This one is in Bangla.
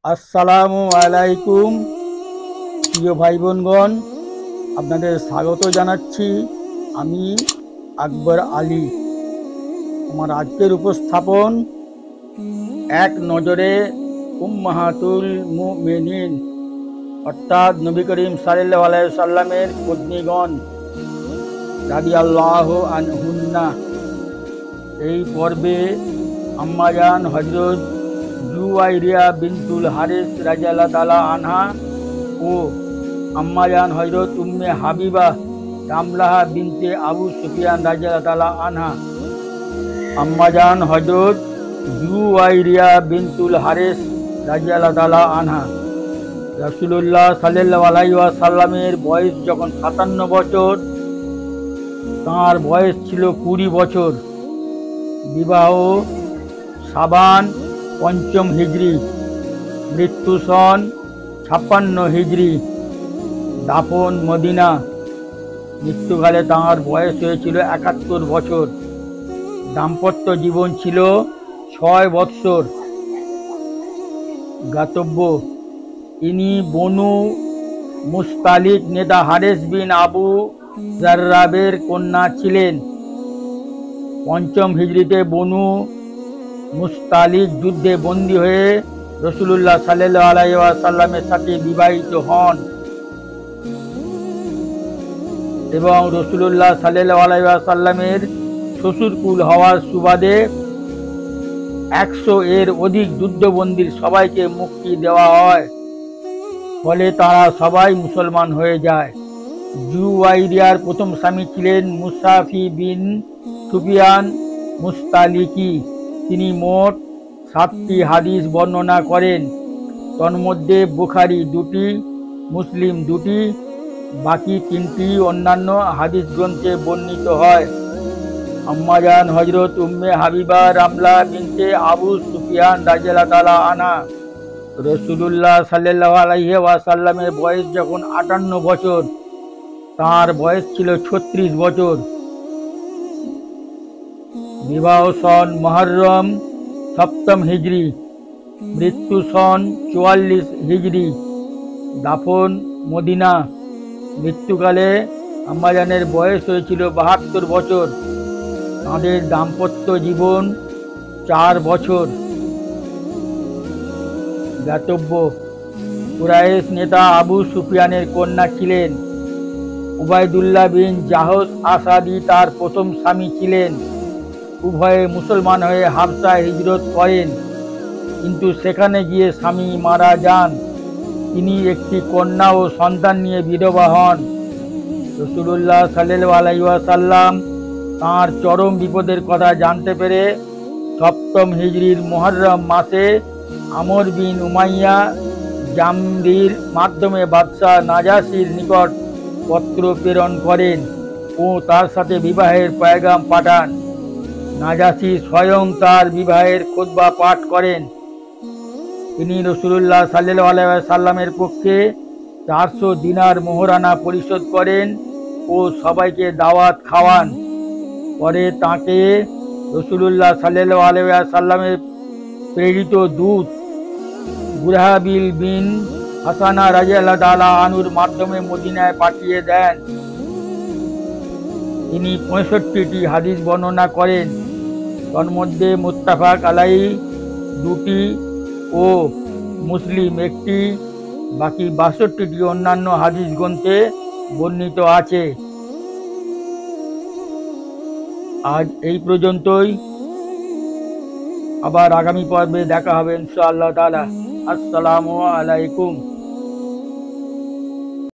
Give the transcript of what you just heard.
আসসালামু আলাইকুম প্রিয় ভাই বোনগণ, আপনাদের স্বাগত জানাচ্ছি। আমি আকবর আলী। আমার আজকের উপস্থাপন এক নজরে উম্মাহাতুল মুমিনিন অর্থাৎ নবী করিম সাল্লাল্লাহু আলাইহি সাল্লামের পত্নীগণ রাদিয়াল্লাহু আনহুন্না। এই পর্বে আম্মাজান হযরত জুওয়াইরিয়া বিনতুল হারিস রাদিয়াল্লাহু তাআলা আনহা ও আম্মাজান হযরত উম্মে হাবিবা রামলাহা বিনতে আবু সুফিয়ান রাদিয়াল্লাহু তাআলা আনহা। আম্মাজান হযরত জুওয়াইরিয়া বিনতুল হারিস রাদিয়াল্লাহু তাআলা আনহা রাসূলুল্লাহ সাল্লাল্লাহু আলাইহি ওয়াসাল্লামের বয়স যখন 57 বছর, তাঁর বয়স ছিল 20 বছর। বিবাহ শাবান 5ম হিজরি, মৃত্যু সন 56 হিজরি, দাফন মদিনা। মৃত্যুকালে তাঁর বয়স হয়েছিল 71 বছর। দাম্পত্য জীবন ছিল 6 বৎসর। জ্ঞাতব্য, ইনি বনু মুস্তালিক নেতা হারেস বিন আবু জাররাবের কন্যা ছিলেন। 5ম হিজরিতে বনু মুস্তালিক যুদ্ধে বন্দী হয়ে রাসূলুল্লাহ সাল্লাল্লাহু আলাইহি ওয়াসাল্লামের সাথে বিবাহিত হন এবং রাসূলুল্লাহ সাল্লাল্লাহু আলাইহি ওয়াসাল্লামের শ্বশুরকুল হওয়ার সুবাদে 100 এর অধিক যুদ্ধবন্দীর সবাইকে মুক্তি দেওয়া হয়। ফলে তারা সবাই মুসলমান হয়ে যায়। জুওয়াইরিয়ার প্রথম স্বামী ছিলেন মুসাফি বিন সুফিয়ান মুস্তালিকি। তিনি মোট 7টি হাদিস বর্ণনা করেন। তন্মধ্যে বুখারী 2টি, মুসলিম 2টি, বাকি 3টি অন্যান্য হাদিস গ্রন্থে বর্ণিত হয়। আম্মাজান হযরত উম্মে হাবিবা রামলা বিনতে আবু সুফিয়ান রাদিয়াল্লাহু তাআলা আনহা। রাসূলুল্লাহ সাল্লাল্লাহু আলাইহি ওয়াসাল্লামের বয়স যখন 58 বছর, তাঁর বয়স ছিল 36 বছর। বিবাহ সন মুহররম 7ম হিজরি, মৃত্যু সন 44 হিজরি, দাফন মদিনা। মৃত্যুকালে আম্মাজানের বয়স হয়েছিল 72 বছর। তাঁদের দাম্পত্য জীবন 4 বছর। জ্ঞাতব্য, কুরাইশ নেতা আবু সুফিয়ানের কন্যা ছিলেন। উবাইদুল্লাহ বিন জাহশ আসাদি তার প্রথম স্বামী ছিলেন। উভয়ে মুসলমান হয়ে হাবশা হিজরত করেন, কিন্তু সেখানে গিয়ে স্বামী মারা যান। তিনি একটি কন্যা ও সন্তান নিয়ে বিধবা হন। রাসূলুল্লাহ সাল্লাল্লাহু আলাইহি ওয়াসাল্লাম তাঁর চরম বিপদের কথা জানতে পেরে 7ম হিজরির মুহররম মাসে আমর বিন উমাইয়া জামরির মাধ্যমে বাদশাহ নাজাশির নিকট পত্র প্রেরণ করেন ও তার সাথে বিবাহের পয়গাম পাঠান। নাজাশি স্বয়ং তার বিবাহের খুতবা পাঠ করেন। তিনি রাসূলুল্লাহ সাল্লাল্লাহু আলাইহি ওয়াসাল্লামের পক্ষে 400 দিনার মোহরানা পরিশোধ করেন ও সবাইকে দাওয়াত খাওয়ান। পরে তাঁকে রাসূলুল্লাহ সাল্লাল্লাহু আলাইহি ওয়াসাল্লামের প্রেরিত দূত বুরহাবিল বিন হাসানা রাদিয়াল্লাহু তাআলা আনহুর মাধ্যমে মদিনায় পাঠিয়ে দেন। তিনি 65টি হাদিস বর্ণনা করেন। তন্মধ্যে মুত্তাফাক আলাইহি 2টি ও মুসলিম 1টি, বাকি 62টি অন্যান্য হাদিস গ্রন্থে বর্ণিত আছে। আজ এই পর্যন্তই। আবার আগামী পর্বে দেখা হবে ইনশাআল্লাহ তাআলা। আসসালামু আলাইকুম।